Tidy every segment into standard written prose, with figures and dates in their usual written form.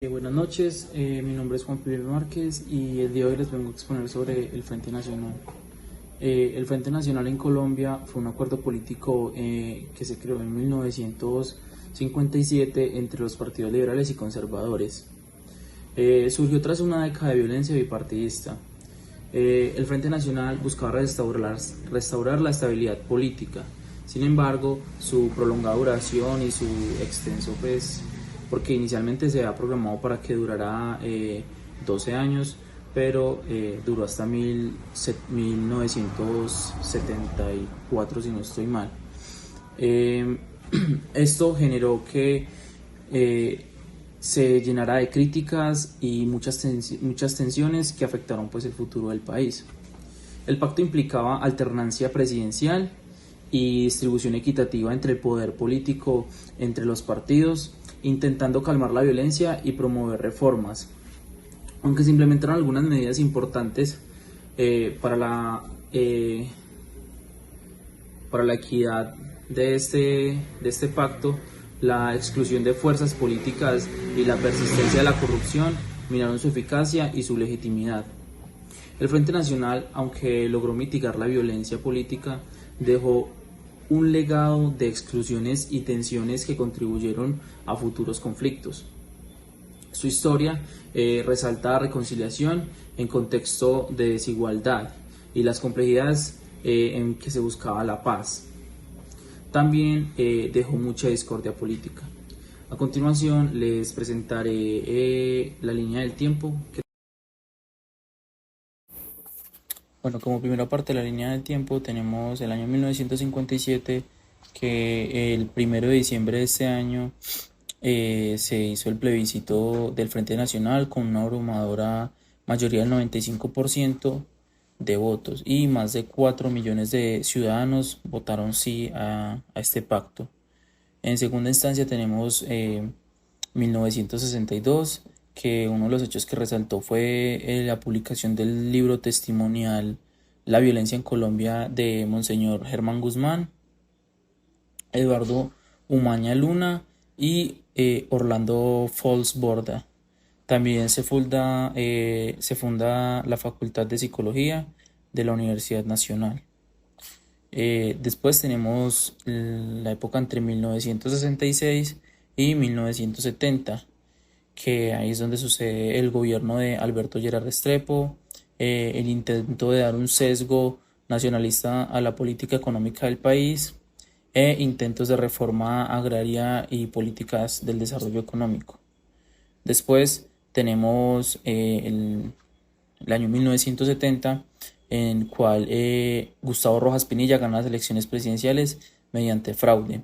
Buenas noches, mi nombre es Juan Felipe Márquez y el día de hoy les vengo a exponer sobre el Frente Nacional. El Frente Nacional en Colombia fue un acuerdo político que se creó en 1957 entre los partidos liberales y conservadores. Surgió tras una década de violencia bipartidista. El Frente Nacional buscaba restaurar la estabilidad política. Sin embargo, su prolongada duración y su extenso, porque inicialmente se había programado para que durara 12 años, pero duró hasta 1974, si no estoy mal. Esto generó que se llenara de críticas y muchas tensiones que afectaron el futuro del país. El pacto implicaba alternancia presidencial y distribución equitativa entre el poder político entre los partidos, intentando calmar la violencia y promover reformas. Aunque se implementaron algunas medidas importantes para la equidad de este pacto, la exclusión de fuerzas políticas y la persistencia de la corrupción minaron su eficacia y su legitimidad. El Frente Nacional, aunque logró mitigar la violencia política, dejó un legado de exclusiones y tensiones que contribuyeron a futuros conflictos. Su historia resalta la reconciliación en contexto de desigualdad y las complejidades en que se buscaba la paz. También dejó mucha discordia política. A continuación les presentaré la línea del tiempo. Bueno, como primera parte de la línea del tiempo tenemos el año 1957, que el 1 de diciembre de este año se hizo el plebiscito del Frente Nacional con una abrumadora mayoría del 95% de votos y más de 4 millones de ciudadanos votaron sí a este pacto. En segunda instancia tenemos 1962, que uno de los hechos que resaltó fue la publicación del libro testimonial La violencia en Colombia de Monseñor Germán Guzmán, Eduardo Umaña Luna y Orlando Fols Borda. También se funda la Facultad de Psicología de la Universidad Nacional. Después tenemos la época entre 1966 y 1970, que ahí es donde sucede el gobierno de Alberto Lleras Restrepo, el intento de dar un sesgo nacionalista a la política económica del país e intentos de reforma agraria y políticas del desarrollo económico. Después tenemos el año 1970, en el cual Gustavo Rojas Pinilla gana las elecciones presidenciales mediante fraude.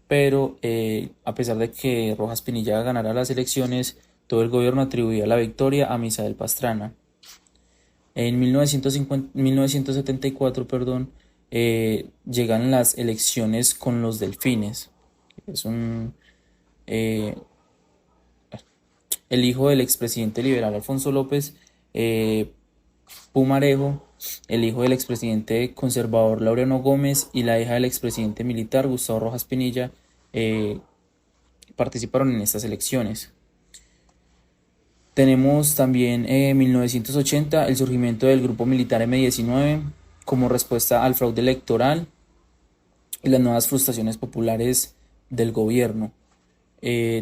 Pero a pesar de que Rojas Pinilla ganara las elecciones, todo el gobierno atribuía la victoria a Misael Pastrana. En 1974, llegan las elecciones con los Delfines. Es el hijo del expresidente liberal Alfonso López Pumarejo, el hijo del expresidente conservador Laureano Gómez y la hija del expresidente militar Gustavo Rojas Pinilla participaron en estas elecciones. Tenemos también en 1980 el surgimiento del grupo militar M-19 como respuesta al fraude electoral y las nuevas frustraciones populares del gobierno.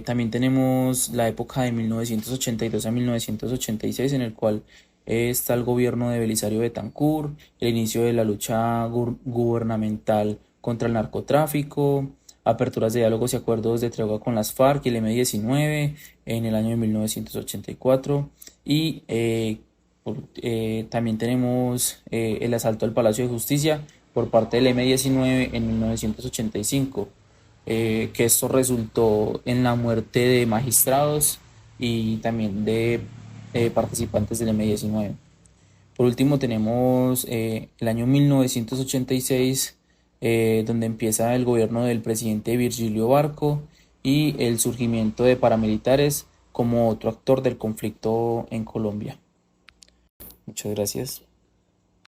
También tenemos la época de 1982 a 1986, en el cual está el gobierno de Belisario Betancur, el inicio de la lucha gubernamental contra el narcotráfico, aperturas de diálogos y acuerdos de tregua con las FARC y el M-19 en el año de 1984 y también tenemos el asalto al Palacio de Justicia por parte del M-19 en 1985, que esto resultó en la muerte de magistrados y también de participantes del M-19. Por último tenemos el año 1986, donde empieza el gobierno del presidente Virgilio Barco y el surgimiento de paramilitares como otro actor del conflicto en Colombia. Muchas gracias.